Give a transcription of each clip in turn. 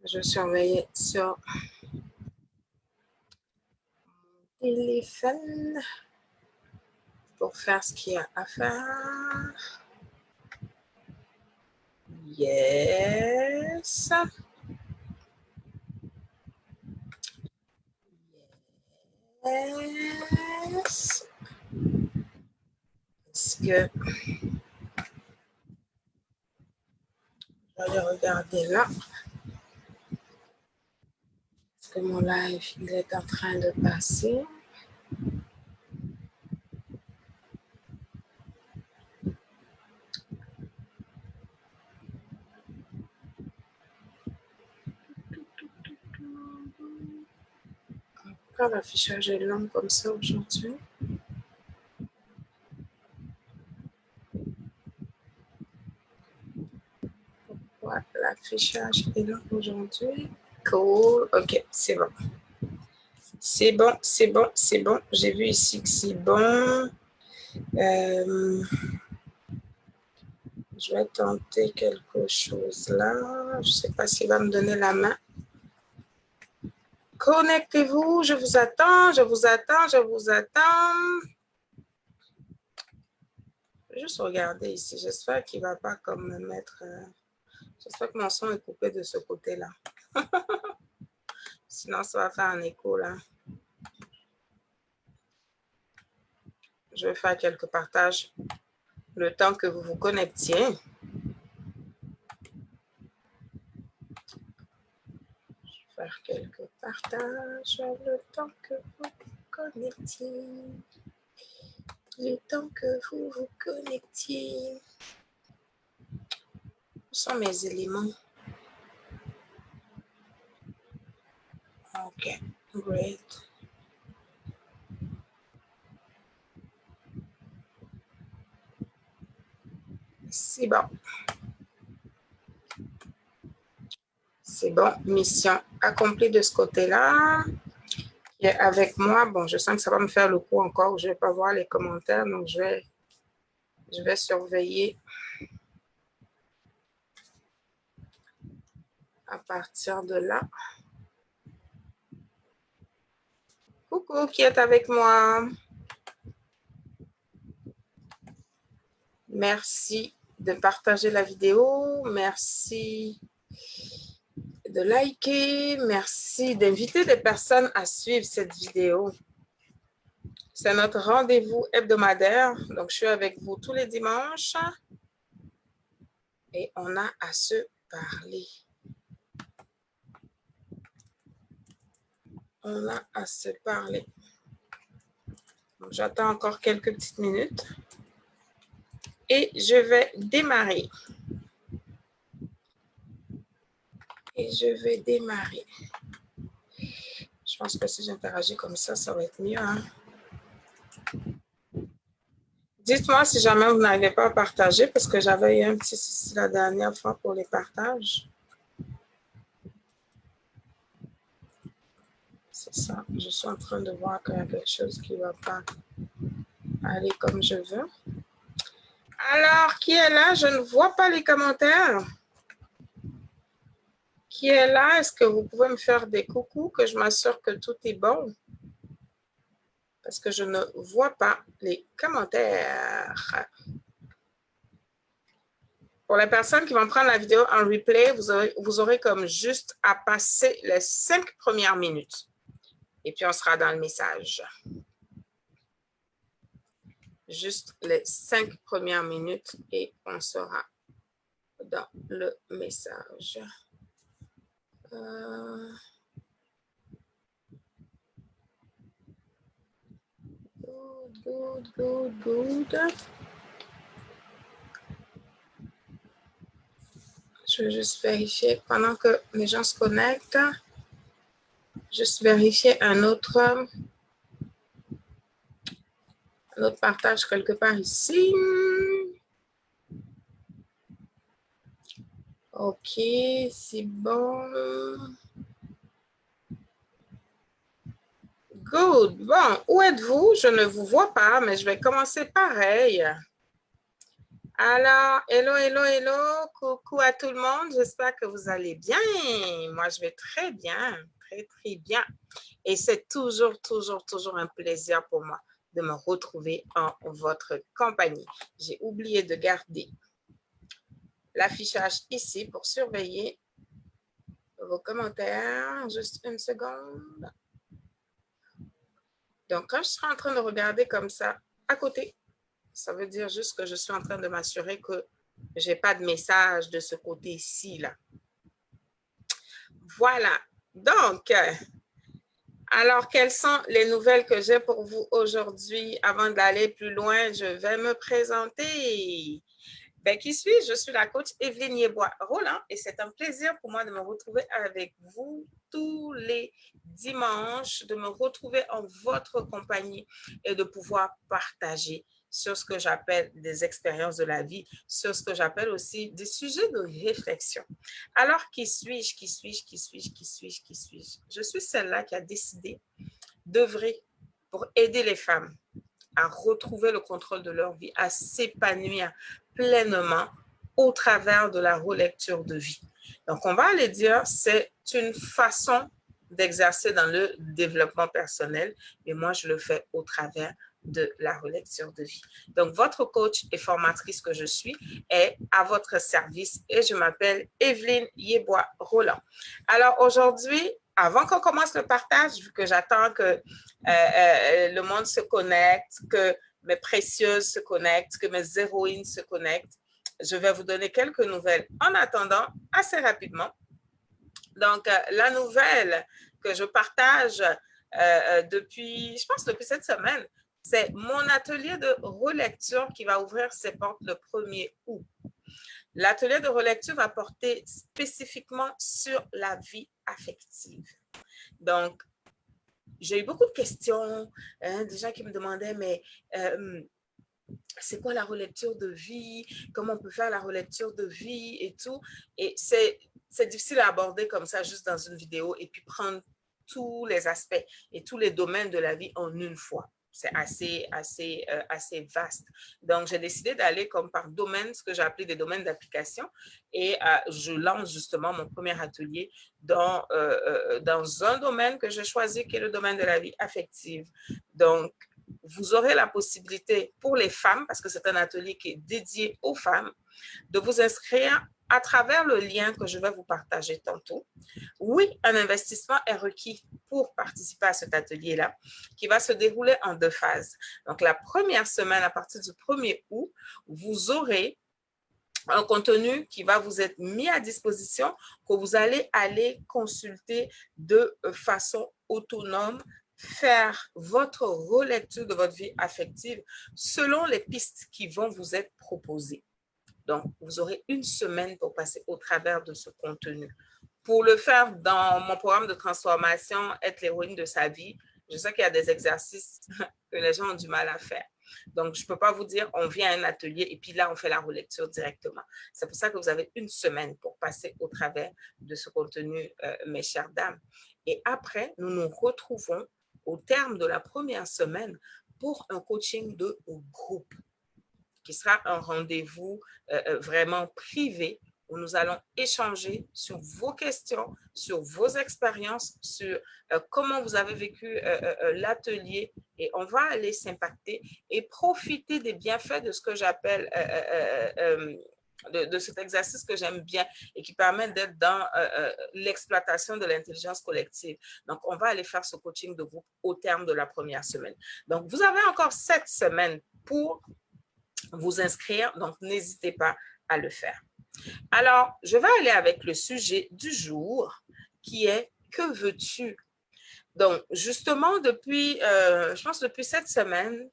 Je surveillais sur mon téléphone pour faire ce qu'il y a à faire. Yes. Yes. Est-ce que je vais aller regarder là? Est-ce que mon live il est en train de passer? Pourquoi l'affichage est long comme ça aujourd'hui? Pourquoi l'affichage est long aujourd'hui? Cool. OK, c'est bon. C'est bon, c'est bon, c'est bon. J'ai vu ici que c'est bon. Je vais tenter quelque chose là. Je ne sais pas s'il va me donner la main. Connectez-vous, je vous attends, je vous attends, je vous attends. Je vais juste regarder ici. J'espère qu'il ne va pas comme me mettre... J'espère que mon son est coupé de ce côté-là. Sinon, ça va faire un écho là. Je vais faire quelques partages le temps que vous vous connectiez. Je vais faire quelques partages le temps que vous vous connectiez. Le temps que vous vous connectiez. Où sont mes éléments? OK, great. C'est bon. C'est bon, mission accomplie de ce côté-là. Et avec moi, bon, je sens que ça va me faire le coup encore. Je ne vais pas voir les commentaires, donc je vais surveiller à partir de là. Coucou, qui est avec moi? Merci de partager la vidéo. Merci de liker. Merci d'inviter des personnes à suivre cette vidéo. C'est notre rendez-vous hebdomadaire. Donc, je suis avec vous tous les dimanches. Et on a à se parler. On a à se parler. J'attends encore quelques petites minutes. Et je vais démarrer. Et je vais démarrer. Je pense que si j'interagis comme ça va être mieux. Hein? Dites-moi si jamais vous n'arrivez pas à partager, parce que j'avais eu un petit souci la dernière fois pour les partages. C'est ça. Je suis en train de voir qu'il y a quelque chose qui ne va pas aller comme je veux. Alors, qui est là? Je ne vois pas les commentaires. Qui est là? Est-ce que vous pouvez me faire des coucous, que je m'assure que tout est bon? Parce que je ne vois pas les commentaires. Pour les personnes qui vont prendre la vidéo en replay, vous aurez comme juste à passer les 5 premières minutes. Et puis, on sera dans le message. Juste les 5 premières minutes et on sera dans le message. Good. Je vais juste vérifier pendant que les gens se connectent. Juste vérifier un autre partage quelque part ici. OK, c'est bon. Good. Bon, où êtes-vous? Je ne vous vois pas, mais je vais commencer pareil. Alors, hello, hello, hello, coucou à tout le monde, j'espère que vous allez bien. Moi, je vais très bien, très, très bien. Et c'est toujours un plaisir pour moi de me retrouver en votre compagnie. J'ai oublié de garder l'affichage ici pour surveiller vos commentaires. Juste une seconde. Donc, quand je serai en train de regarder comme ça à côté, ça veut dire juste que je suis en train de m'assurer que je n'ai pas de message de ce côté-ci, là. Voilà. Donc, alors, quelles sont les nouvelles que j'ai pour vous aujourd'hui? Avant d'aller plus loin, je vais me présenter. Ben, qui suis-je? Je suis la coach Evelyne Yeboah-Rolland et c'est un plaisir pour moi de me retrouver avec vous tous les dimanches, de me retrouver en votre compagnie et de pouvoir partager sur ce que j'appelle des expériences de la vie, sur ce que j'appelle aussi des sujets de réflexion. Alors, qui suis-je? Qui suis-je? Qui suis-je? Qui suis-je? Qui suis-je? Je suis celle-là qui a décidé d'œuvrer pour aider les femmes à retrouver le contrôle de leur vie, à s'épanouir pleinement au travers de la relecture de vie. Donc, on va aller dire, c'est une façon d'exercer dans le développement personnel, et moi, je le fais au travers de la relecture de vie. Donc, votre coach et formatrice que je suis est à votre service et je m'appelle Evelyne Yeboah-Rolland. Alors, aujourd'hui, avant qu'on commence le partage, vu que j'attends que le monde se connecte, que mes précieuses se connectent, que mes héroïnes se connectent, je vais vous donner quelques nouvelles en attendant assez rapidement. Donc, la nouvelle que je partage depuis, je pense depuis cette semaine, c'est mon atelier de relecture qui va ouvrir ses portes le 1er août. L'atelier de relecture va porter spécifiquement sur la vie affective. Donc, j'ai eu beaucoup de questions, des gens qui me demandaient, mais c'est quoi la relecture de vie? Comment on peut faire la relecture de vie et tout? Et c'est difficile à aborder comme ça, juste dans une vidéo, et puis prendre tous les aspects et tous les domaines de la vie en une fois. C'est assez vaste. Donc, j'ai décidé d'aller comme par domaine, ce que j'ai appelé des domaines d'application. Et je lance justement mon premier atelier dans un domaine que j'ai choisi, qui est le domaine de la vie affective. Donc, vous aurez la possibilité pour les femmes, parce que c'est un atelier qui est dédié aux femmes, de vous inscrire à travers le lien que je vais vous partager tantôt. Oui, un investissement est requis pour participer à cet atelier-là, qui va se dérouler en 2 phases. Donc, la première semaine, à partir du 1er août, vous aurez un contenu qui va vous être mis à disposition, que vous allez aller consulter de façon autonome, faire votre relecture de votre vie affective selon les pistes qui vont vous être proposées. Donc, vous aurez une semaine pour passer au travers de ce contenu. Pour le faire dans mon programme de transformation, être l'héroïne de sa vie, je sais qu'il y a des exercices que les gens ont du mal à faire. Donc, je ne peux pas vous dire, on vient à un atelier et puis là, on fait la relecture directement. C'est pour ça que vous avez une semaine pour passer au travers de ce contenu, mes chères dames. Et après, nous nous retrouvons au terme de la première semaine pour un coaching de groupe, qui sera un rendez-vous vraiment privé où nous allons échanger sur vos questions, sur vos expériences, sur comment vous avez vécu l'atelier, et on va aller s'impacter et profiter des bienfaits de ce que j'appelle de cet exercice que j'aime bien et qui permet d'être dans l'exploitation de l'intelligence collective. Donc, on va aller faire ce coaching de groupe au terme de la première semaine. Donc, vous avez encore 7 semaines pour vous inscrire, donc n'hésitez pas à le faire. Alors, je vais aller avec le sujet du jour qui est « Que veux-tu » ? Donc, justement, depuis, je pense depuis cette semaine,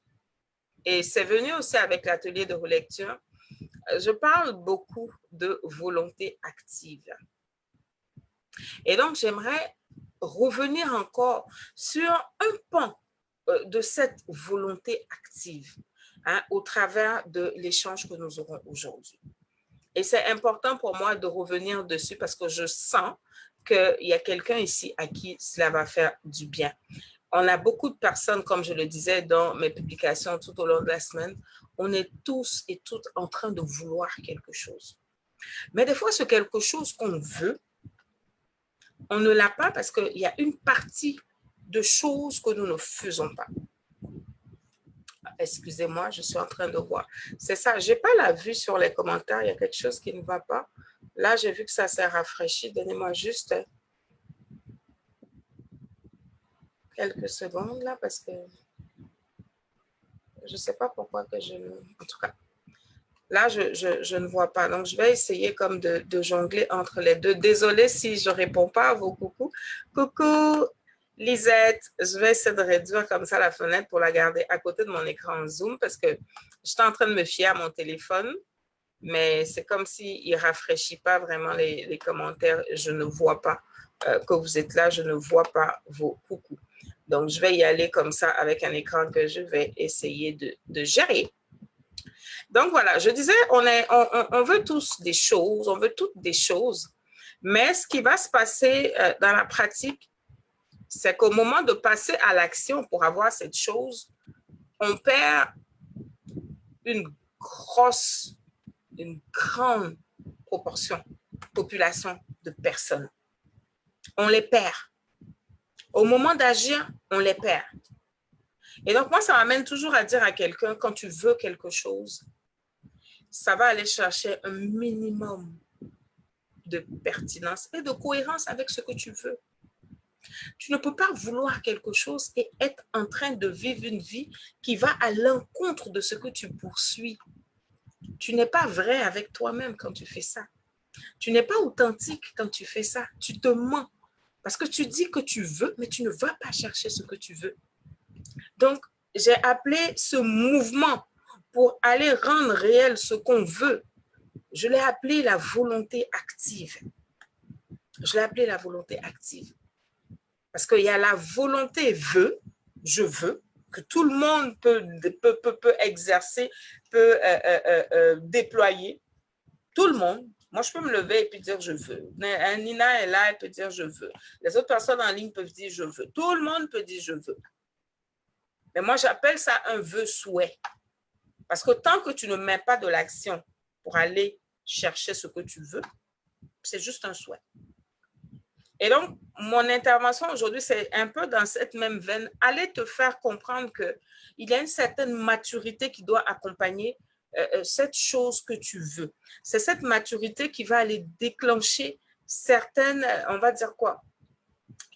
et c'est venu aussi avec l'atelier de relecture, je parle beaucoup de volonté active. Et donc, j'aimerais revenir encore sur un pan de cette volonté active, au travers de l'échange que nous aurons aujourd'hui. Et c'est important pour moi de revenir dessus parce que je sens qu'il y a quelqu'un ici à qui cela va faire du bien. On a beaucoup de personnes, comme je le disais dans mes publications tout au long de la semaine, on est tous et toutes en train de vouloir quelque chose. Mais des fois, ce quelque chose qu'on veut, on ne l'a pas parce qu'il y a une partie de choses que nous ne faisons pas. Excusez-moi, je suis en train de voir. C'est ça, je n'ai pas la vue sur les commentaires, il y a quelque chose qui ne va pas. Là, j'ai vu que ça s'est rafraîchi. Donnez-moi juste quelques secondes là parce que je ne sais pas pourquoi que je... En tout cas, là, je ne vois pas. Donc, je vais essayer comme de jongler entre les deux. Désolée si je ne réponds pas à vos coucous. Coucou Lisette, je vais essayer de réduire comme ça la fenêtre pour la garder à côté de mon écran Zoom parce que j'étais en train de me fier à mon téléphone, mais c'est comme s'il ne rafraîchit pas vraiment les commentaires. Je ne vois pas que vous êtes là, je ne vois pas vos coucous. Donc, je vais y aller comme ça avec un écran que je vais essayer de gérer. Donc, voilà, je disais, on veut tous des choses, on veut toutes des choses, mais ce qui va se passer dans la pratique, c'est qu'au moment de passer à l'action pour avoir cette chose, on perd une grande population de personnes. On les perd. Au moment d'agir, on les perd. Et donc, moi, ça m'amène toujours à dire à quelqu'un, quand tu veux quelque chose, ça va aller chercher un minimum de pertinence et de cohérence avec ce que tu veux. Tu ne peux pas vouloir quelque chose et être en train de vivre une vie qui va à l'encontre de ce que tu poursuis. Tu n'es pas vrai avec toi-même quand tu fais ça. Tu n'es pas authentique quand tu fais ça. Tu te mens parce que tu dis que tu veux, mais tu ne vas pas chercher ce que tu veux. Donc, j'ai appelé ce mouvement pour aller rendre réel ce qu'on veut. Je l'ai appelé la volonté active. Je l'ai appelé la volonté active. Parce qu'il y a la volonté veut, je veux, que tout le monde peut exercer, peut déployer. Tout le monde. Moi, je peux me lever et puis dire je veux. Nina est là, elle peut dire je veux. Les autres personnes en ligne peuvent dire je veux. Tout le monde peut dire je veux. Mais moi, j'appelle ça un vœu souhait. Parce que tant que tu ne mets pas de l'action pour aller chercher ce que tu veux, c'est juste un souhait. Et donc, mon intervention aujourd'hui, c'est un peu dans cette même veine, aller te faire comprendre qu'il y a une certaine maturité qui doit accompagner cette chose que tu veux. C'est cette maturité qui va aller déclencher certaines, on va dire quoi,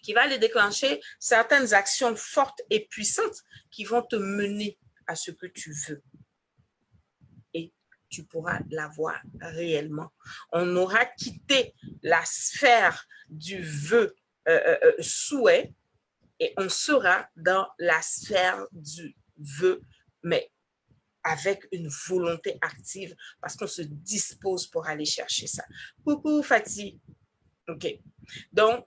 qui va aller déclencher certaines actions fortes et puissantes qui vont te mener à ce que tu veux. Et tu pourras l'avoir réellement. On aura quitté la sphère du vœu souhait et on sera dans la sphère du vœu, mais avec une volonté active parce qu'on se dispose pour aller chercher ça. Coucou Fatih. OK. Donc,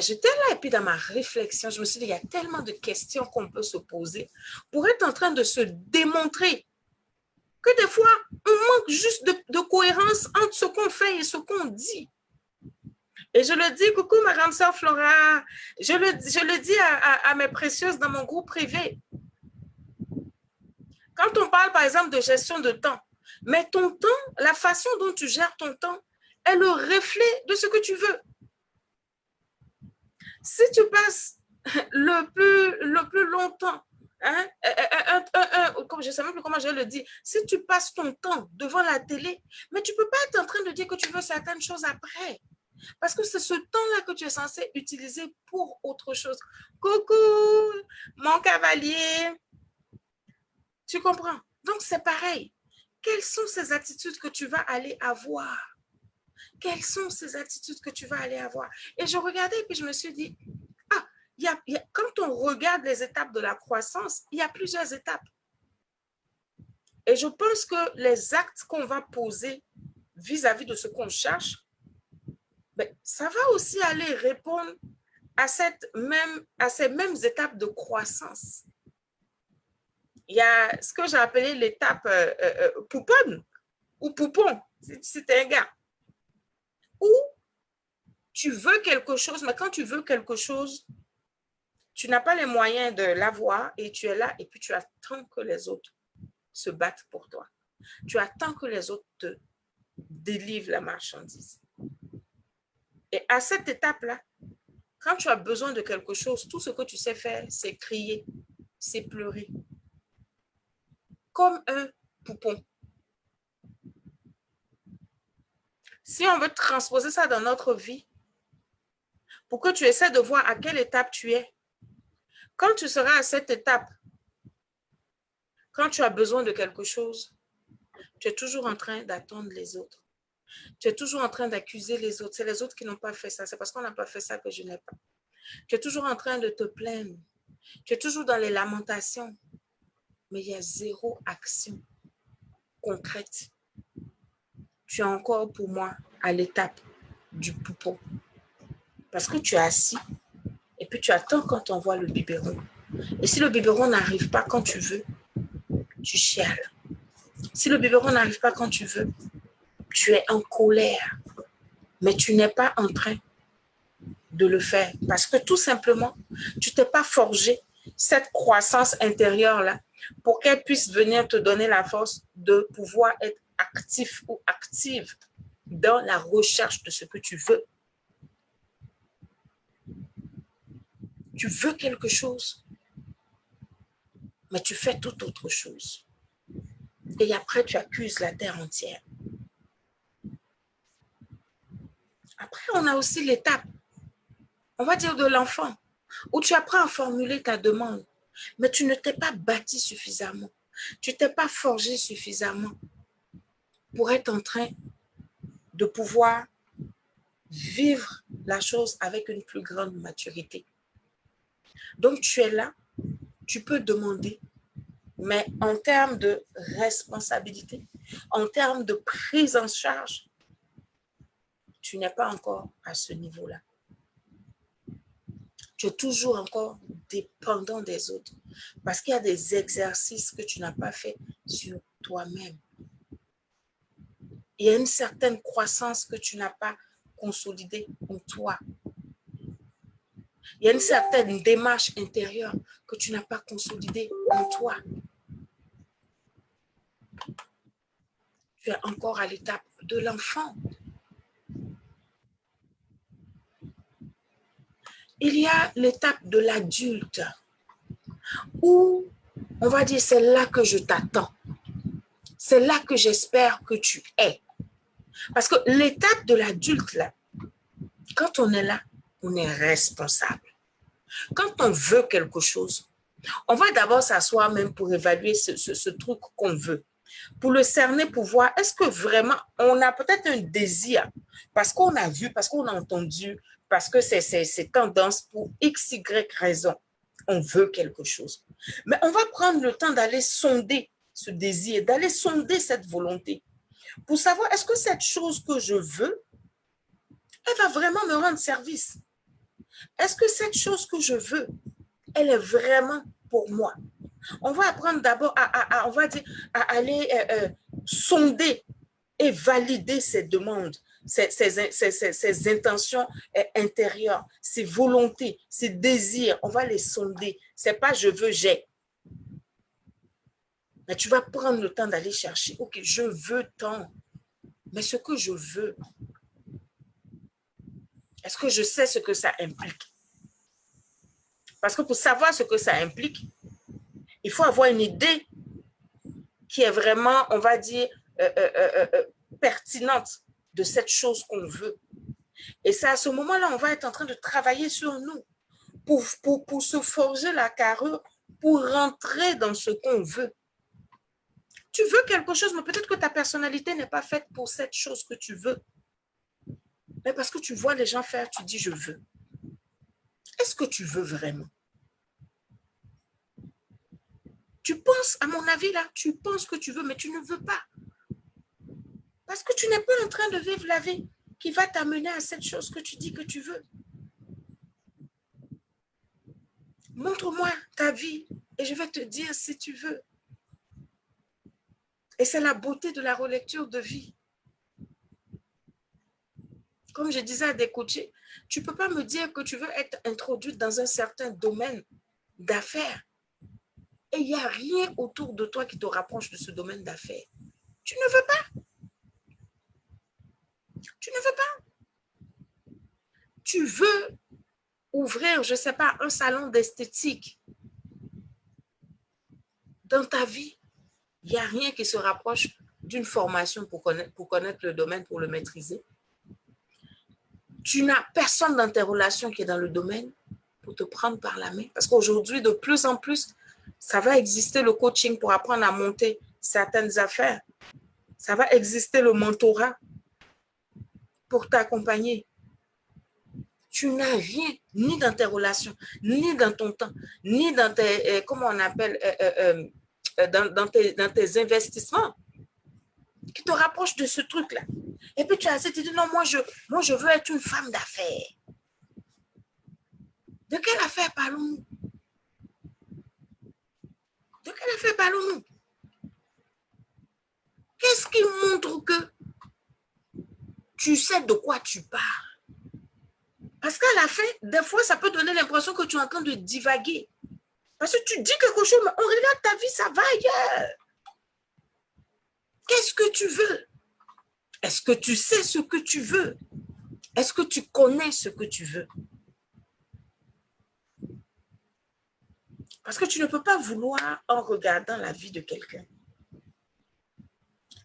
j'étais là et puis dans ma réflexion, je me suis dit, il y a tellement de questions qu'on peut se poser pour être en train de se démontrer que des fois, on manque juste de cohérence entre ce qu'on fait et ce qu'on dit. Et je le dis, coucou ma grande sœur Flora, je le dis à mes précieuses dans mon groupe privé. Quand on parle par exemple de gestion de temps, mais ton temps, la façon dont tu gères ton temps est le reflet de ce que tu veux. Si tu passes le plus longtemps, hein, comme je ne sais même plus comment je le dis, si tu passes ton temps devant la télé, mais tu ne peux pas être en train de dire que tu veux certaines choses après. Parce que c'est ce temps-là que tu es censé utiliser pour autre chose. Coucou, mon cavalier. Tu comprends? Donc, c'est pareil. Quelles sont ces attitudes que tu vas aller avoir? Quelles sont ces attitudes que tu vas aller avoir? Et je regardais et puis je me suis dit, quand on regarde les étapes de la croissance, il y a plusieurs étapes. Et je pense que les actes qu'on va poser vis-à-vis de ce qu'on cherche, ben, ça va aussi aller répondre à ces mêmes étapes de croissance. Il y a ce que j'ai appelé l'étape pouponne ou poupon, si tu es un gars, où tu veux quelque chose, mais quand tu veux quelque chose, Tu n'as pas les moyens de l'avoir et tu es là et puis tu attends que les autres se battent pour toi. Tu attends que les autres te délivrent la marchandise. Et à cette étape-là, quand tu as besoin de quelque chose, tout ce que tu sais faire, c'est crier, c'est pleurer. Comme un poupon. Si on veut transposer ça dans notre vie, pour que tu essaies de voir à quelle étape tu es, quand tu seras à cette étape, quand tu as besoin de quelque chose, tu es toujours en train d'attendre les autres. Tu es toujours en train d'accuser les autres. C'est les autres qui n'ont pas fait ça. C'est parce qu'on n'a pas fait ça que je n'ai pas. Tu es toujours en train de te plaindre. Tu es toujours dans les lamentations. Mais il y a zéro action concrète. Tu es encore pour moi à l'étape du poupon. Parce que tu es assis et puis tu attends quand on voit le biberon. Et si le biberon n'arrive pas quand tu veux, tu chiales. Si le biberon n'arrive pas quand tu veux, tu es en colère. Mais tu n'es pas en train de le faire. Parce que tout simplement, tu t'es pas forgé cette croissance intérieure-là pour qu'elle puisse venir te donner la force de pouvoir être actif ou active dans la recherche de ce que tu veux. Tu veux quelque chose, mais tu fais tout autre chose. Et après, tu accuses la terre entière. Après, on a aussi l'étape, on va dire de l'enfant, où tu apprends à formuler ta demande, mais tu ne t'es pas bâti suffisamment. Tu ne t'es pas forgé suffisamment pour être en train de pouvoir vivre la chose avec une plus grande maturité. Donc, tu es là, tu peux demander, mais en termes de responsabilité, en termes de prise en charge, tu n'es pas encore à ce niveau-là. Tu es toujours encore dépendant des autres parce qu'il y a des exercices que tu n'as pas fait sur toi-même. Il y a une certaine croissance que tu n'as pas consolidée en toi. Il y a une certaine démarche intérieure que tu n'as pas consolidée en toi. Tu es encore à l'étape de l'enfant. Il y a l'étape de l'adulte où, on va dire, c'est là que je t'attends. C'est là que j'espère que tu es. Parce que l'étape de l'adulte, là, quand on est là, on est responsable. Quand on veut quelque chose, on va d'abord s'asseoir même pour évaluer ce truc qu'on veut. Pour le cerner, pour voir, est-ce que vraiment, on a peut-être un désir, parce qu'on a vu, parce qu'on a entendu, parce que c'est tendance pour X, Y raison. On veut quelque chose. Mais on va prendre le temps d'aller sonder ce désir, d'aller sonder cette volonté, pour savoir, est-ce que cette chose que je veux, elle va vraiment me rendre service? Est-ce que cette chose que je veux, elle est vraiment pour moi? On va apprendre d'abord on va dire, à aller sonder et valider ces demandes, ces intentions intérieures, ces volontés, ces désirs. On va les sonder. Ce n'est pas je veux, j'ai. Mais tu vas prendre le temps d'aller chercher. Ok, je veux tant. Mais ce que je veux, est-ce que je sais ce que ça implique? Parce que pour savoir ce que ça implique, il faut avoir une idée qui est vraiment, on va dire, pertinente de cette chose qu'on veut. Et c'est à ce moment-là, on va être en train de travailler sur nous pour se forger la carrure, pour rentrer dans ce qu'on veut. Tu veux quelque chose, mais peut-être que ta personnalité n'est pas faite pour cette chose que tu veux. Mais parce que tu vois les gens faire, tu dis je veux. Est-ce que tu veux vraiment? Tu penses, à mon avis, là, tu penses que tu veux, mais tu ne veux pas. Parce que tu n'es pas en train de vivre la vie qui va t'amener à cette chose que tu dis que tu veux. Montre-moi ta vie et je vais te dire si tu veux. Et c'est la beauté de la relecture de vie. Comme je disais à des coachés, tu ne peux pas me dire que tu veux être introduite dans un certain domaine d'affaires et il n'y a rien autour de toi qui te rapproche de ce domaine d'affaires. Tu ne veux pas. Tu ne veux pas. Tu veux ouvrir, je ne sais pas, un salon d'esthétique. Dans ta vie, il n'y a rien qui se rapproche d'une formation pour connaître le domaine, pour le maîtriser. Tu n'as personne dans tes relations qui est dans le domaine pour te prendre par la main. Parce qu'aujourd'hui, de plus en plus, ça va exister le coaching pour apprendre à monter certaines affaires. Ça va exister le mentorat pour t'accompagner. Tu n'as rien, ni dans tes relations, ni dans ton temps, ni dans tes, comment on appelle, dans tes investissements qui te rapprochent de ce truc-là. Et puis tu as cette idée, non, moi je veux être une femme d'affaires. De quelle affaire parlons-nous? De quelle affaire parlons-nous? Qu'est-ce qui montre que tu sais de quoi tu parles? Parce qu'à la fin, des fois, ça peut donner l'impression que tu es en train de divaguer. Parce que tu dis quelque chose, mais on regarde ta vie, ça va ailleurs. Qu'est-ce que tu veux? Est-ce que tu sais ce que tu veux? Est-ce que tu connais ce que tu veux? Parce que tu ne peux pas vouloir en regardant la vie de quelqu'un.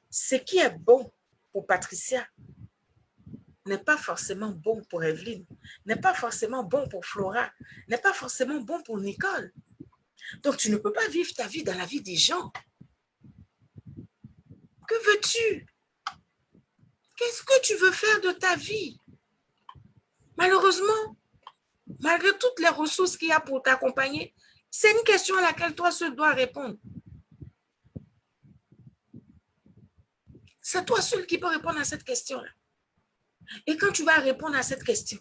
Ce qui est bon pour Patricia n'est pas forcément bon pour Evelyne, n'est pas forcément bon pour Flora, n'est pas forcément bon pour Nicole. Donc, tu ne peux pas vivre ta vie dans la vie des gens. Que veux-tu? Qu'est-ce que tu veux faire de ta vie? Malheureusement, malgré toutes les ressources qu'il y a pour t'accompagner, c'est une question à laquelle toi seul dois répondre. C'est toi seul qui peux répondre à cette question-là. Et quand tu vas répondre à cette question,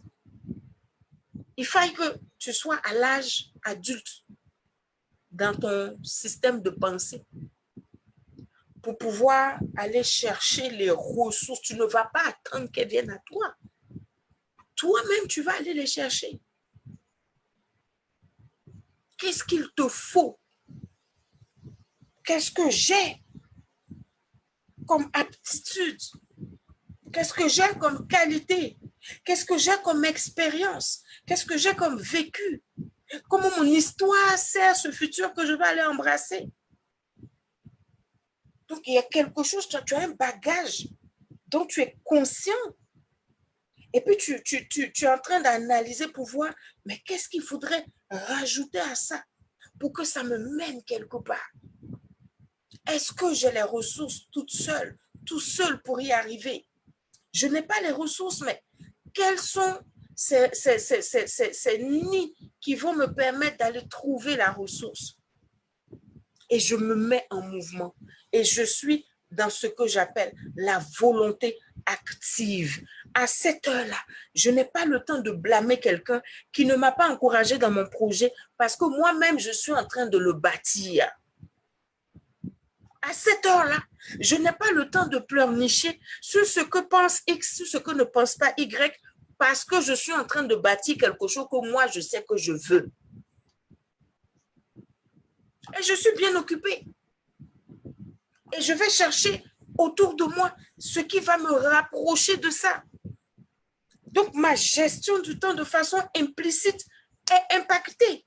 il faut que tu sois à l'âge adulte dans ton système de pensée pour pouvoir aller chercher les ressources. Tu ne vas pas attendre qu'elles viennent à toi. Toi-même, tu vas aller les chercher. Qu'est-ce qu'il te faut? Qu'est-ce que j'ai comme aptitude? Qu'est-ce que j'ai comme qualité? Qu'est-ce que j'ai comme expérience? Qu'est-ce que j'ai comme vécu? Comment mon histoire sert ce futur que je vais aller embrasser? Donc, il y a quelque chose, tu as un bagage dont tu es conscient. Et puis, tu es en train d'analyser pour voir, mais qu'est-ce qu'il faudrait rajouter à ça pour que ça me mène quelque part? Est-ce que j'ai les ressources toute seule, tout seul pour y arriver? Je n'ai pas les ressources, mais quels sont ces nids qui vont me permettre d'aller trouver la ressource? Et je me mets en mouvement. Et je suis dans ce que j'appelle la volonté active. À cette heure-là, je n'ai pas le temps de blâmer quelqu'un qui ne m'a pas encouragé dans mon projet parce que moi-même, je suis en train de le bâtir. À cette heure-là, je n'ai pas le temps de pleurnicher sur ce que pense X, sur ce que ne pense pas Y, parce que je suis en train de bâtir quelque chose que moi, je sais que je veux. Et je suis bien occupée. Et je vais chercher autour de moi ce qui va me rapprocher de ça. Donc, ma gestion du temps de façon implicite est impactée.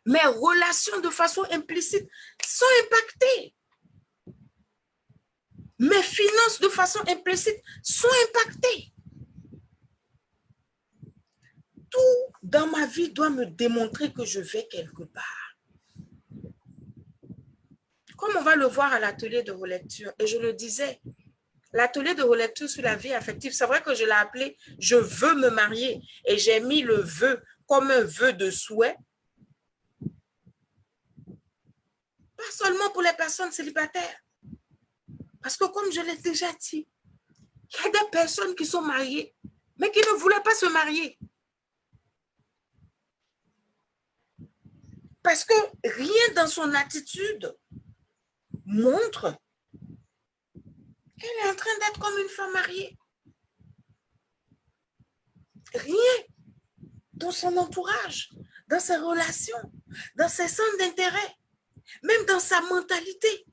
Mes relations de façon implicite sont impactées. Mes finances de façon implicite sont impactées. Tout dans ma vie doit me démontrer que je vais quelque part. Comme on va le voir à l'atelier de relecture, et je le disais, l'atelier de relecture sur la vie affective, c'est vrai que je l'ai appelé « Je veux me marier » et j'ai mis le vœu comme un vœu de souhait. Pas seulement pour les personnes célibataires. Parce que comme je l'ai déjà dit, il y a des personnes qui sont mariées, mais qui ne voulaient pas se marier. Parce que rien dans son attitude montre qu'elle est en train d'être comme une femme mariée. Rien. Dans son entourage, dans ses relations, dans ses centres d'intérêt, même dans sa mentalité.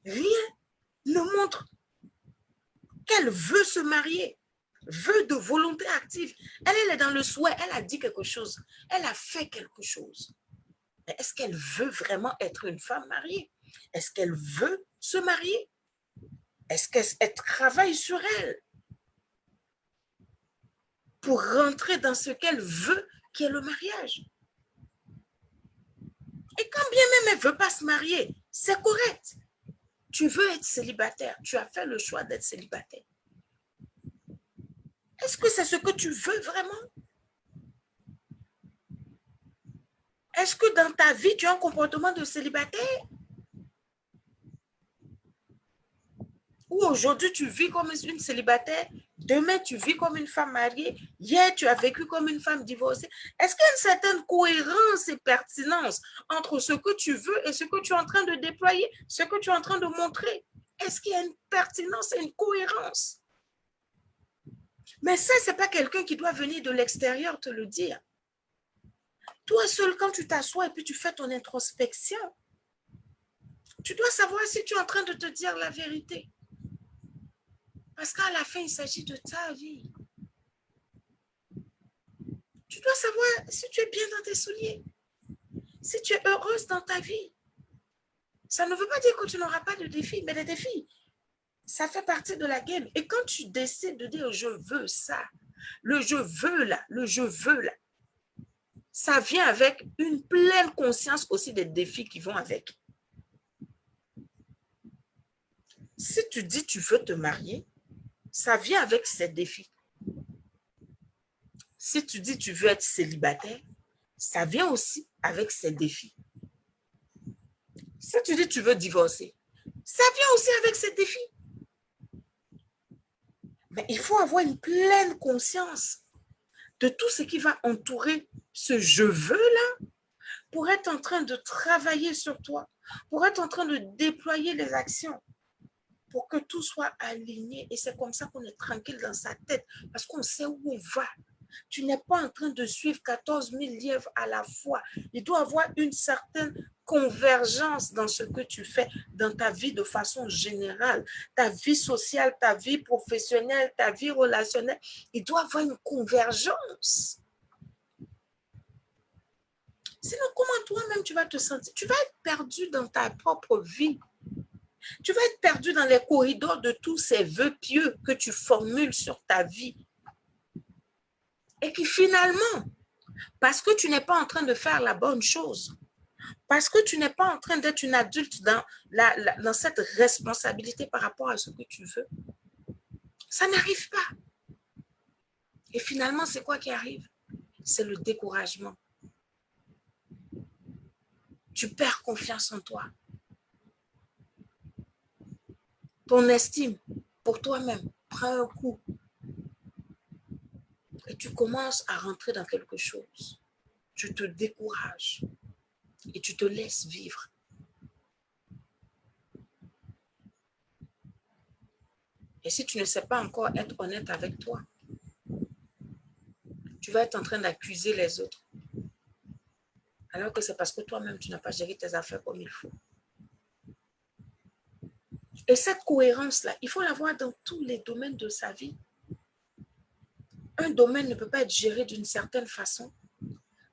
Rien ne montre qu'elle veut se marier, veut de volonté active. Elle est dans le souhait, elle a dit quelque chose, elle a fait quelque chose. Mais est-ce qu'elle veut vraiment être une femme mariée? Est-ce qu'elle veut se marier? Est-ce qu'elle travaille sur elle pour rentrer dans ce qu'elle veut, qui est le mariage? Et quand bien même elle ne veut pas se marier, c'est correct. Tu veux être célibataire, tu as fait le choix d'être célibataire. Est-ce que c'est ce que tu veux vraiment? Est-ce que dans ta vie, tu as un comportement de célibataire? Ou aujourd'hui, tu vis comme une célibataire, demain, tu vis comme une femme mariée, hier, tu as vécu comme une femme divorcée. Est-ce qu'il y a une certaine cohérence et pertinence entre ce que tu veux et ce que tu es en train de déployer, ce que tu es en train de montrer? Est-ce qu'il y a une pertinence et une cohérence? Mais ça, ce n'est pas quelqu'un qui doit venir de l'extérieur te le dire. Toi seul, quand tu t'assois et puis tu fais ton introspection, tu dois savoir si tu es en train de te dire la vérité. Parce qu'à la fin, il s'agit de ta vie. Tu dois savoir si tu es bien dans tes souliers, si tu es heureuse dans ta vie. Ça ne veut pas dire que tu n'auras pas de défis, mais les défis, ça fait partie de la game. Et quand tu décides de dire « je veux ça », le « je veux » là, le « je veux » là, ça vient avec une pleine conscience aussi des défis qui vont avec. Si tu dis tu veux te marier, ça vient avec ces défis. Si tu dis tu veux être célibataire, ça vient aussi avec ces défis. Si tu dis tu veux divorcer, ça vient aussi avec ces défis. Mais il faut avoir une pleine conscience de tout ce qui va entourer ce « je veux » là, pour être en train de travailler sur toi, pour être en train de déployer les actions, pour que tout soit aligné. Et c'est comme ça qu'on est tranquille dans sa tête, parce qu'on sait où on va. Tu n'es pas en train de suivre 14 000 lièvres à la fois. Il doit y avoir une certaine convergence dans ce que tu fais dans ta vie de façon générale. Ta vie sociale, ta vie professionnelle, ta vie relationnelle. Il doit y avoir une convergence. Sinon, comment toi-même tu vas te sentir? Tu vas être perdu dans ta propre vie. Tu vas être perdu dans les corridors de tous ces vœux pieux que tu formules sur ta vie. Et qui finalement, parce que tu n'es pas en train de faire la bonne chose, parce que tu n'es pas en train d'être une adulte dans cette responsabilité par rapport à ce que tu veux, ça n'arrive pas. Et finalement, c'est quoi qui arrive? C'est le découragement. Tu perds confiance en toi. Ton estime pour toi-même prend un coup. Et tu commences à rentrer dans quelque chose. Tu te décourages et tu te laisses vivre. Et si tu ne sais pas encore être honnête avec toi, tu vas être en train d'accuser les autres. Alors que c'est parce que toi-même, tu n'as pas géré tes affaires comme il faut. Et cette cohérence-là, il faut l'avoir dans tous les domaines de sa vie. Un domaine ne peut pas être géré d'une certaine façon.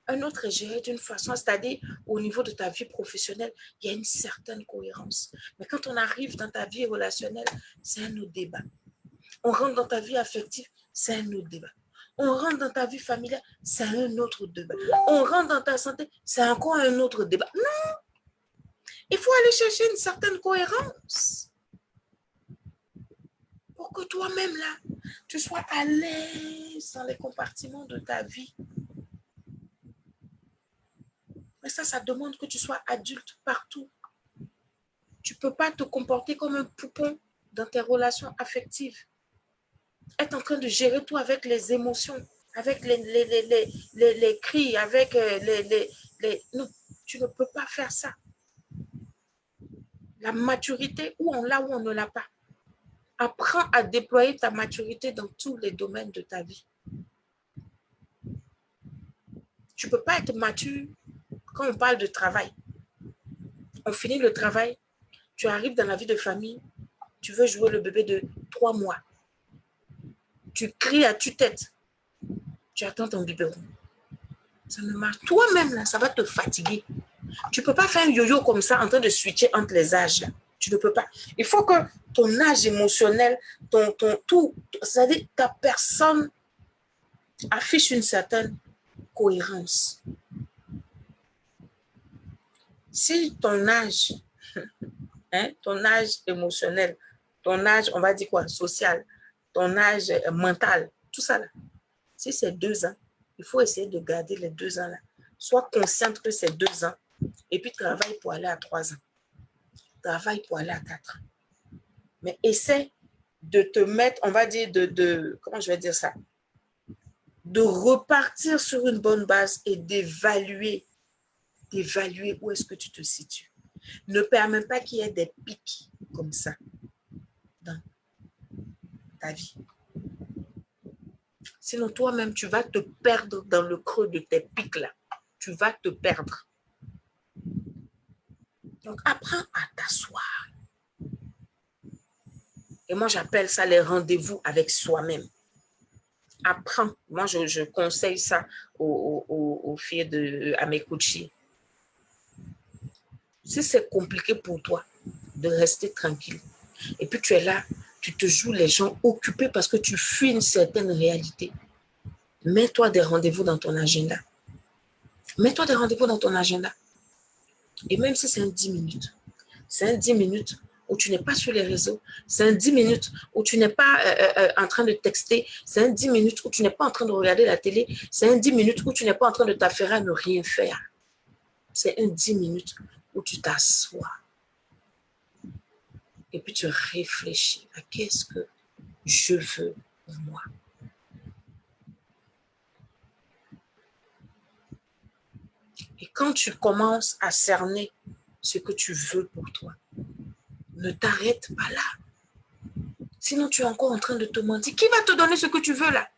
Un autre est géré d'une façon, c'est-à-dire au niveau de ta vie professionnelle, il y a une certaine cohérence. Mais quand on arrive dans ta vie relationnelle, c'est un autre débat. On rentre dans ta vie affective, c'est un autre débat. On rentre dans ta vie familiale, c'est un autre débat. On rentre dans ta santé, c'est encore un autre débat. Non! Il faut aller chercher une certaine cohérence pour que toi-même, là, tu sois à l'aise dans les compartiments de ta vie. Mais ça demande que tu sois adulte partout. Tu ne peux pas te comporter comme un poupon dans tes relations affectives. Être en train de gérer tout avec les émotions, avec les cris, avec Non, tu ne peux pas faire ça. La maturité, ou on l'a ou on ne l'a pas. Apprends à déployer ta maturité dans tous les domaines de ta vie. Tu ne peux pas être mature quand on parle de travail. On finit le travail, tu arrives dans la vie de famille, tu veux jouer le bébé de 3 mois. Tu cries à tue-tête. Tu attends ton biberon. Ça ne marche. Toi-même, là, ça va te fatiguer. Tu ne peux pas faire un yo-yo comme ça en train de switcher entre les âges. Là. Tu ne peux pas. Il faut que ton âge émotionnel, ton tout, c'est-à-dire ta personne affiche une certaine cohérence. Si ton âge, ton âge émotionnel, ton âge, on va dire quoi, social, ton âge mental, tout ça là, si c'est 2 ans, il faut essayer de garder les 2 ans là. Sois consciente que c'est 2 ans et puis travaille pour aller à 3 ans. Travaille pour aller à 4 ans. Mais essaie de te mettre, on va dire, comment je vais dire ça, de repartir sur une bonne base et d'évaluer où est-ce que tu te situes. Ne permets pas qu'il y ait des pics comme ça dans ta vie. Sinon, toi-même, tu vas te perdre dans le creux de tes pics là. Tu vas te perdre. Donc, apprends à t'asseoir. Et moi, j'appelle ça les rendez-vous avec soi-même. Apprends. Moi, je conseille ça aux filles, à mes coachés. Si c'est compliqué pour toi de rester tranquille, et puis tu es là, tu te joues les gens occupés parce que tu fuis une certaine réalité, mets-toi des rendez-vous dans ton agenda. Mets-toi des rendez-vous dans ton agenda. Et même si c'est un 10 minutes, c'est un 10 minutes où tu n'es pas sur les réseaux, c'est un 10 minutes où tu n'es pas en train de texter, c'est un 10 minutes où tu n'es pas en train de regarder la télé, c'est un 10 minutes où tu n'es pas en train de t'affairer à ne rien faire. C'est un 10 minutes où tu t'assois et puis tu réfléchis à qu'est-ce que je veux pour moi. Et quand tu commences à cerner ce que tu veux pour toi, ne t'arrête pas là. Sinon, tu es encore en train de te mentir. Qui va te donner ce que tu veux là?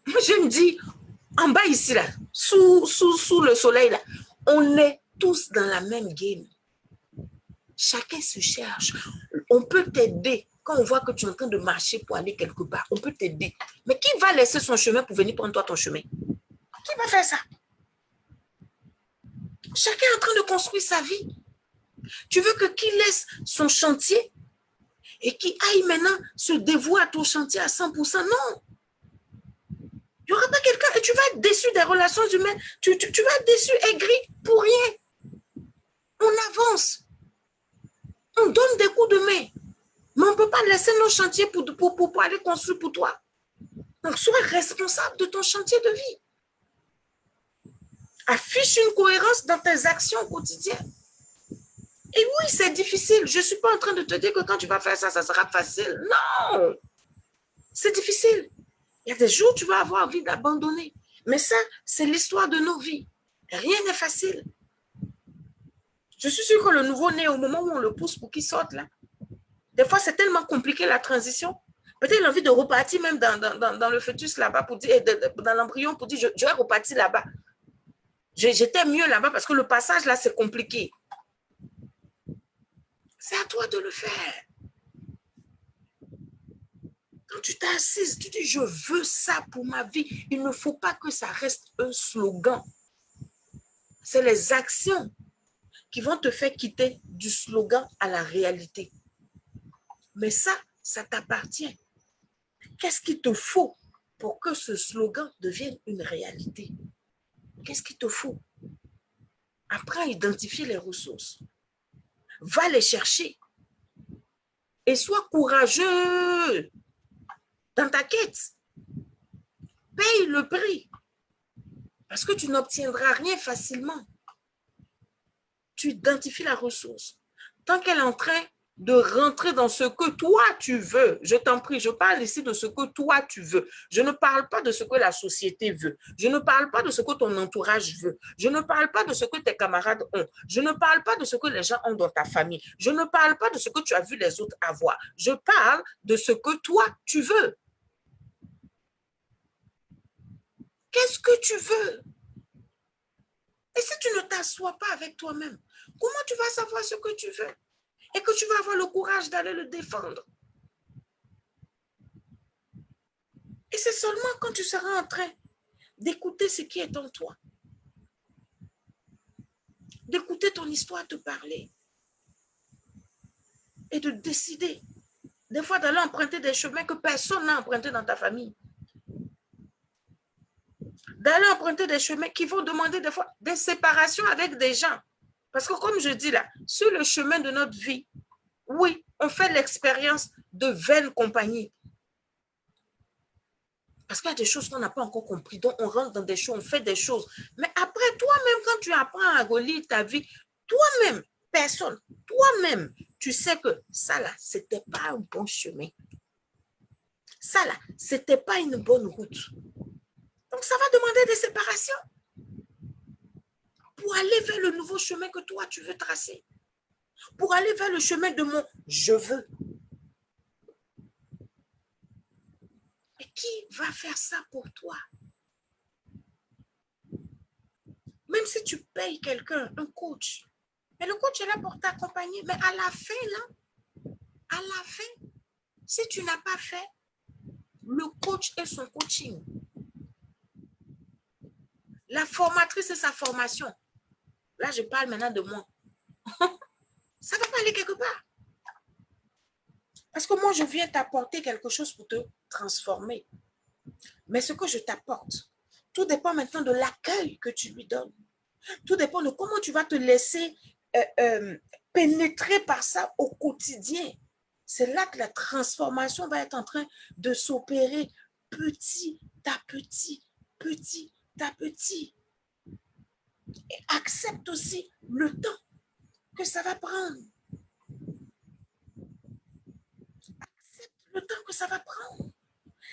Moi, je me dis, en bas ici, là, sous le soleil, là, on est tous dans la même game. Chacun se cherche. On peut t'aider. Quand on voit que tu es en train de marcher pour aller quelque part, on peut t'aider. Mais qui va laisser son chemin pour venir prendre toi ton chemin? Qui va faire ça? Chacun est en train de construire sa vie. Tu veux que qui laisse son chantier et qui aille maintenant se dévouer à ton chantier à 100%? Non. Il n'y aura pas quelqu'un et tu vas être déçu des relations humaines. Tu vas être déçu, aigri, pour rien. On avance. On donne des coups de main. Mais on ne peut pas laisser nos chantiers pour aller construire pour toi. Donc, sois responsable de ton chantier de vie. Affiche une cohérence dans tes actions quotidiennes. Et oui, c'est difficile. Je ne suis pas en train de te dire que quand tu vas faire ça, ça sera facile. Non! C'est difficile. Il y a des jours où tu vas avoir envie d'abandonner. Mais ça, c'est l'histoire de nos vies. Rien n'est facile. Je suis sûre que le nouveau-né, au moment où on le pousse pour qu'il sorte là, des fois, c'est tellement compliqué la transition. Peut-être il a envie de repartir même dans le fœtus là-bas, pour dire, dans l'embryon, pour dire, je vais repartir là-bas. J'étais mieux là-bas parce que le passage là, c'est compliqué. C'est à toi de le faire. Quand tu t'assises, tu dis, je veux ça pour ma vie. Il ne faut pas que ça reste un slogan. C'est les actions qui vont te faire quitter du slogan à la réalité. Mais ça t'appartient. Qu'est-ce qu'il te faut pour que ce slogan devienne une réalité? Qu'est-ce qu'il te faut? Apprends à identifier les ressources. Va les chercher. Et sois courageux dans ta quête. Paye le prix. Parce que tu n'obtiendras rien facilement. Tu identifies la ressource. Tant qu'elle est en train de rentrer dans ce que toi tu veux, je t'en prie, je parle ici de ce que toi tu veux. Je ne parle pas de ce que la société veut. Je ne parle pas de ce que ton entourage veut. Je ne parle pas de ce que tes camarades ont. Je ne parle pas de ce que les gens ont dans ta famille. Je ne parle pas de ce que tu as vu les autres avoir. Je parle de ce que toi tu veux. Quel qu'est-ce que tu veux? Et si tu ne t'assois pas avec toi-même, comment tu vas savoir ce que tu veux? Et que tu vas avoir le courage d'aller le défendre. Et c'est seulement quand tu seras en train d'écouter ce qui est en toi, d'écouter ton histoire te parler et de décider, des fois d'aller emprunter des chemins que personne n'a emprunté dans ta famille. D'aller emprunter des chemins qui vont demander des fois des séparations avec des gens. Parce que comme je dis là, sur le chemin de notre vie, oui, on fait l'expérience de vaines compagnies. Parce qu'il y a des choses qu'on n'a pas encore compris, donc on rentre dans des choses, on fait des choses. Mais après, toi-même, quand tu apprends à relire ta vie, toi-même, personne, toi-même, tu sais que ça là, c'était pas un bon chemin. Ça là, c'était pas une bonne route. Donc ça va demander des séparations pour aller vers le nouveau chemin que toi, tu veux tracer. Pour aller vers le chemin de mon « je veux ». Et qui va faire ça pour toi? Même si tu payes quelqu'un, un coach, mais le coach est là pour t'accompagner. Mais à la fin, là, à la fin, si tu n'as pas fait le coach et son coaching, la formatrice et sa formation, là, je parle maintenant de moi, ça ne va pas aller quelque part. Parce que moi, je viens t'apporter quelque chose pour te transformer. Mais ce que je t'apporte, tout dépend maintenant de l'accueil que tu lui donnes. Tout dépend de comment tu vas te laisser pénétrer par ça au quotidien. C'est là que la transformation va être en train de s'opérer petit à petit, petit à petit. Et accepte aussi le temps que ça va prendre. Accepte le temps que ça va prendre.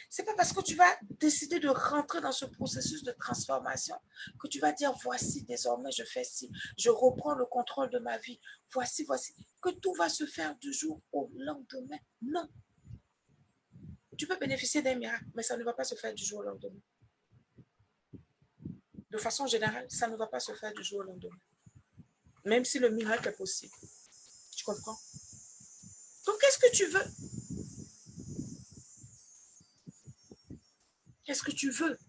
C'est pas parce que tu vas décider de rentrer dans ce processus de transformation que tu vas dire voici désormais je fais ci, je reprends le contrôle de ma vie, voici, que tout va se faire du jour au lendemain. Non. Tu peux bénéficier d'un miracle, mais ça ne va pas se faire du jour au lendemain. De façon générale, ça ne va pas se faire du jour au lendemain. Même si le miracle est possible. Tu comprends? Donc, qu'est-ce que tu veux? Qu'est-ce que tu veux?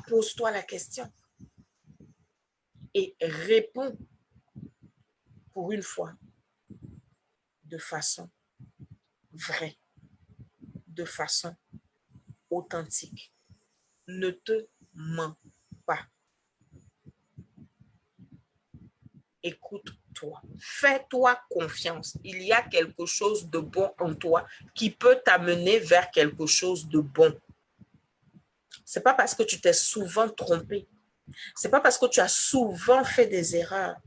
Pose-toi la question. Et réponds pour une fois de façon vraie, de façon authentique. Ne te mens pas. Écoute-toi. Fais-toi confiance. Il y a quelque chose de bon en toi qui peut t'amener vers quelque chose de bon. Ce n'est pas parce que tu t'es souvent trompé. Ce n'est pas parce que tu as souvent fait des erreurs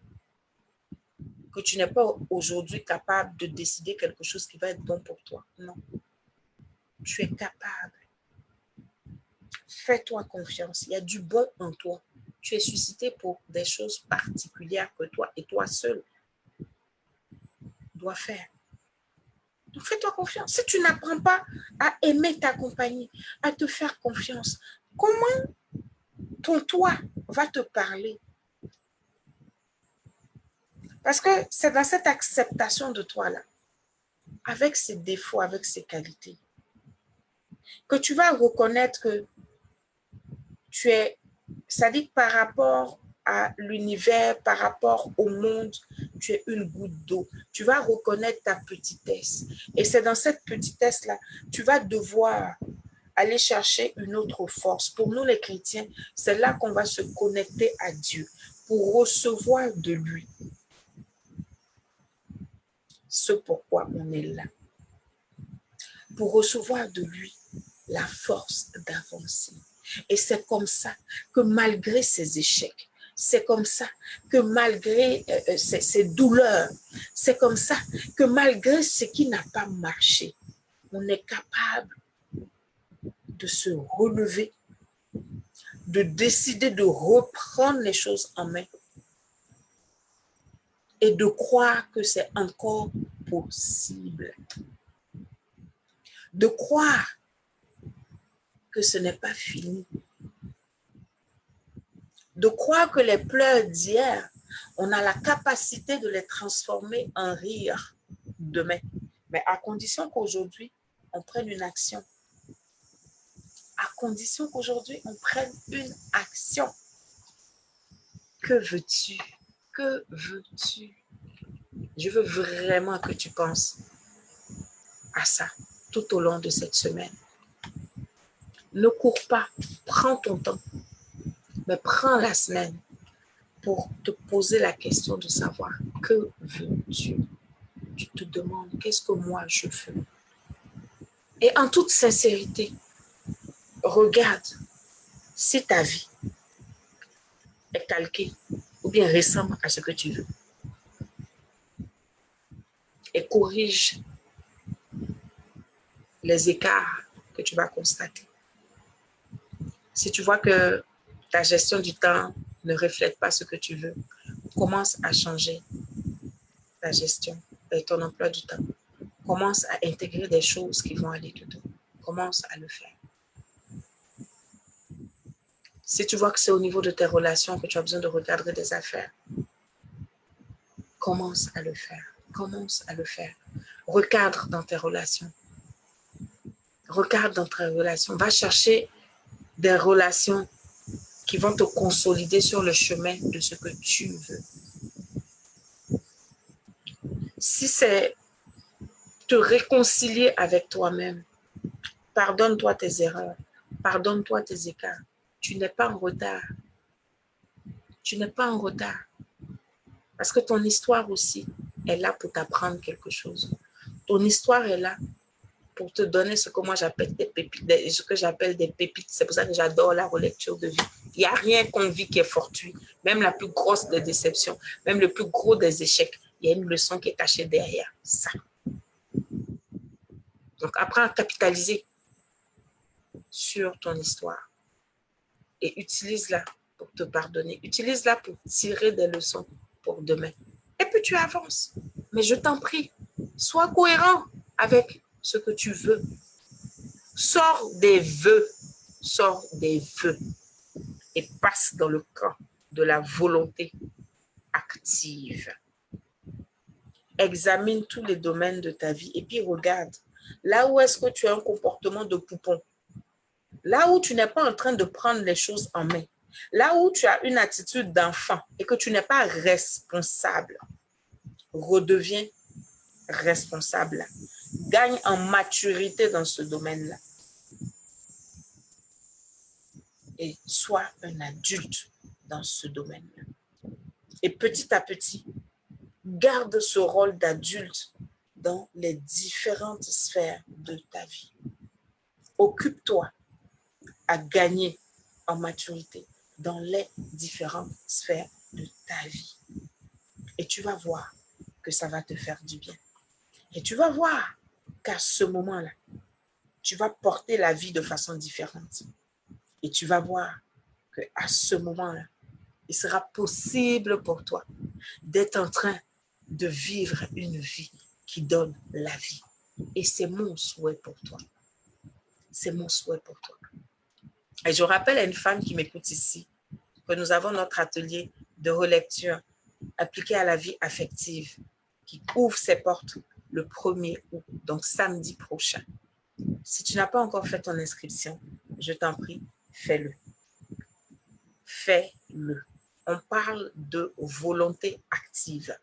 que tu n'es pas aujourd'hui capable de décider quelque chose qui va être bon pour toi. Non. Tu es capable. Fais-toi confiance. Il y a du bon en toi. Tu es suscité pour des choses particulières que toi et toi seul dois faire. Donc, fais-toi confiance. Si tu n'apprends pas à aimer ta compagnie, à te faire confiance, comment ton toi va te parler? Parce que c'est dans cette acceptation de toi-là, avec ses défauts, avec ses qualités, que tu vas reconnaître que tu es, c'est-à-dire par rapport à l'univers, par rapport au monde, tu es une goutte d'eau. Tu vas reconnaître ta petitesse. Et c'est dans cette petitesse-là, tu vas devoir aller chercher une autre force. Pour nous les chrétiens, c'est là qu'on va se connecter à Dieu pour recevoir de lui ce pourquoi on est là. Pour recevoir de lui la force d'avancer. Et c'est comme ça que malgré ses échecs, c'est comme ça que malgré ses douleurs, c'est comme ça que malgré ce qui n'a pas marché, on est capable de se relever, de décider de reprendre les choses en main et de croire que c'est encore possible. De croire que ce n'est pas fini. de croire que les pleurs d'hier, on a la capacité de les transformer en rire demain. Mais à condition qu'aujourd'hui, on prenne une action. À condition qu'aujourd'hui, on prenne une action. Que veux-tu? Que veux-tu? Je veux vraiment que tu penses à ça tout au long de cette semaine. Ne cours pas, prends ton temps, mais prends la semaine pour te poser la question de savoir que veux-tu? Tu te demandes qu'est-ce que moi je veux? Et en toute sincérité, regarde si ta vie est calquée ou bien ressemble à ce que tu veux. Et corrige les écarts que tu vas constater. Si tu vois que ta gestion du temps ne reflète pas ce que tu veux, commence à changer ta gestion et ton emploi du temps. Commence à intégrer des choses qui vont aller dedans. Commence à le faire. Si tu vois que c'est au niveau de tes relations que tu as besoin de recadrer des affaires, commence à le faire. Commence à le faire. Recadre dans tes relations. Recadre dans tes relations. Va chercher des relations qui vont te consolider sur le chemin de ce que tu veux. Si c'est te réconcilier avec toi-même, pardonne-toi tes erreurs, pardonne-toi tes écarts. Tu n'es pas en retard. Tu n'es pas en retard. Parce que ton histoire aussi est là pour t'apprendre quelque chose. Ton histoire est là pour te donner ce que moi j'appelle des pépites, ce que j'appelle des pépites. C'est pour ça que j'adore la relecture de vie. Il n'y a rien qu'on vit qui est fortuit. Même la plus grosse des déceptions, même le plus gros des échecs, il y a une leçon qui est cachée derrière ça. Donc apprends à capitaliser sur ton histoire et utilise-la pour te pardonner. Utilise-la pour tirer des leçons pour demain. Et puis tu avances. Mais je t'en prie, sois cohérent avec ce que tu veux. Sors des vœux. Sors des vœux. Et passe dans le camp de la volonté active. Examine tous les domaines de ta vie et puis regarde. Là où est-ce que tu as un comportement de poupon? Là où tu n'es pas en train de prendre les choses en main. Là où tu as une attitude d'enfant et que tu n'es pas responsable. Redeviens responsable. Gagne en maturité dans ce domaine-là. Et sois un adulte dans ce domaine-là. Et petit à petit, garde ce rôle d'adulte dans les différentes sphères de ta vie. Occupe-toi à gagner en maturité dans les différentes sphères de ta vie. Et tu vas voir que ça va te faire du bien. Et tu vas voir qu'à ce moment-là, tu vas porter la vie de façon différente. Et tu vas voir qu'à ce moment-là, il sera possible pour toi d'être en train de vivre une vie qui donne la vie. Et c'est mon souhait pour toi. C'est mon souhait pour toi. Et je rappelle à une femme qui m'écoute ici que nous avons notre atelier de relecture appliqué à la vie affective qui ouvre ses portes le 1er août, donc samedi prochain. Si tu n'as pas encore fait ton inscription, je t'en prie, fais-le. Fais-le. On parle de volonté active.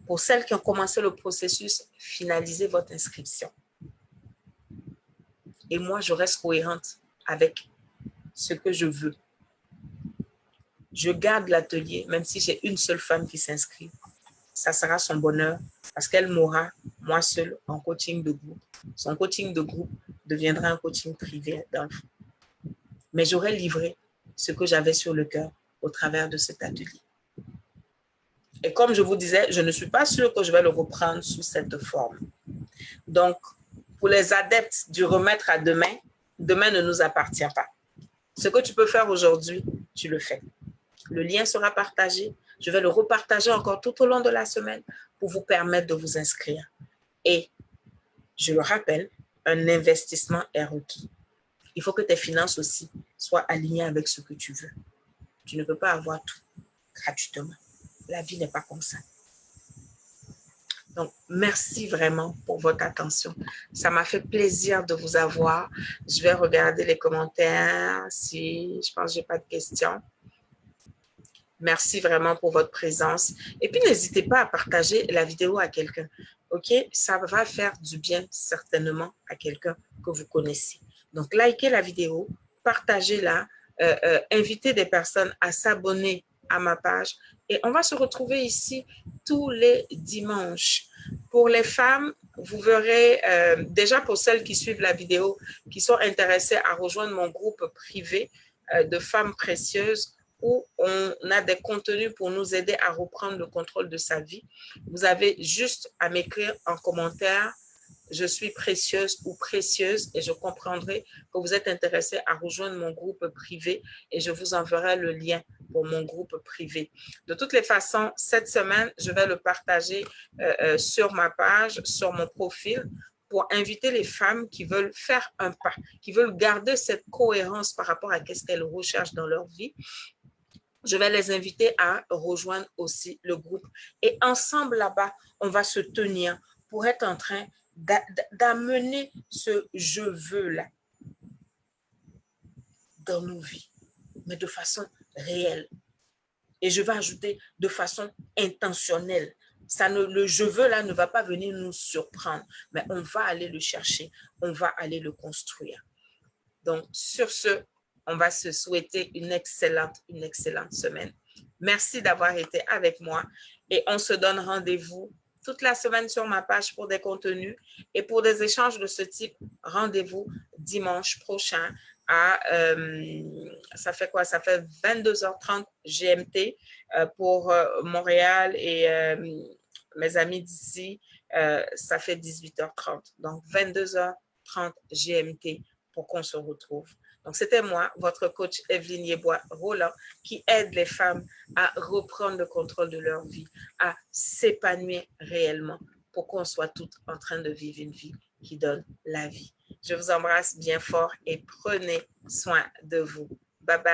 Pour celles qui ont commencé le processus, finalisez votre inscription. Et moi, je reste cohérente avec ce que je veux. Je garde l'atelier, même si j'ai une seule femme qui s'inscrit. Ça sera son bonheur parce qu'elle m'aura, moi seule, en coaching de groupe. Son coaching de groupe deviendra un coaching privé dans le fond. Mais j'aurai livré ce que j'avais sur le cœur au travers de cet atelier. Et comme je vous disais, je ne suis pas sûre que je vais le reprendre sous cette forme. Donc, pour les adeptes du remettre à demain, demain ne nous appartient pas. Ce que tu peux faire aujourd'hui, tu le fais. Le lien sera partagé. Je vais le repartager encore tout au long de la semaine pour vous permettre de vous inscrire. Et je le rappelle, un investissement est requis. Il faut que tes finances aussi soient alignées avec ce que tu veux. Tu ne peux pas avoir tout gratuitement. La vie n'est pas comme ça. Donc, merci vraiment pour votre attention. Ça m'a fait plaisir de vous avoir. Je vais regarder les commentaires si je pense que je n'ai pas de questions. Merci vraiment pour votre présence. Et puis, n'hésitez pas à partager la vidéo à quelqu'un. OK? Ça va faire du bien certainement à quelqu'un que vous connaissez. Donc, likez la vidéo, partagez-la, invitez des personnes à s'abonner à ma page. Et on va se retrouver ici tous les dimanches. Pour les femmes, vous verrez, déjà pour celles qui suivent la vidéo, qui sont intéressées à rejoindre mon groupe privé de femmes précieuses, où on a des contenus pour nous aider à reprendre le contrôle de sa vie. Vous avez juste à m'écrire en commentaire « Je suis précieuse » ou « précieuse » et je comprendrai que vous êtes intéressé à rejoindre mon groupe privé et je vous enverrai le lien pour mon groupe privé. De toutes les façons, cette semaine, je vais le partager sur ma page, sur mon profil, pour inviter les femmes qui veulent faire un pas, qui veulent garder cette cohérence par rapport à ce qu'elles recherchent dans leur vie. Je vais les inviter à rejoindre aussi le groupe. Et ensemble, là-bas, on va se tenir pour être en train d'amener ce « je veux » dans nos vies, mais de façon réelle. Et je vais ajouter de façon intentionnelle. Le « je veux » là ne va pas venir nous surprendre, mais on va aller le chercher, on va aller le construire. Donc, sur ce, on va se souhaiter une excellente semaine. Merci d'avoir été avec moi et on se donne rendez-vous toute la semaine sur ma page pour des contenus et pour des échanges de ce type, rendez-vous dimanche prochain à, ça fait quoi? Ça fait 22h30 GMT pour Montréal et mes amis d'ici, ça fait 18h30. Donc, 22h30 GMT pour qu'on se retrouve. Donc, c'était moi, votre coach Evelyne Yeboah-Rolland, qui aide les femmes à reprendre le contrôle de leur vie, à s'épanouir réellement pour qu'on soit toutes en train de vivre une vie qui donne la vie. Je vous embrasse bien fort et prenez soin de vous. Bye bye.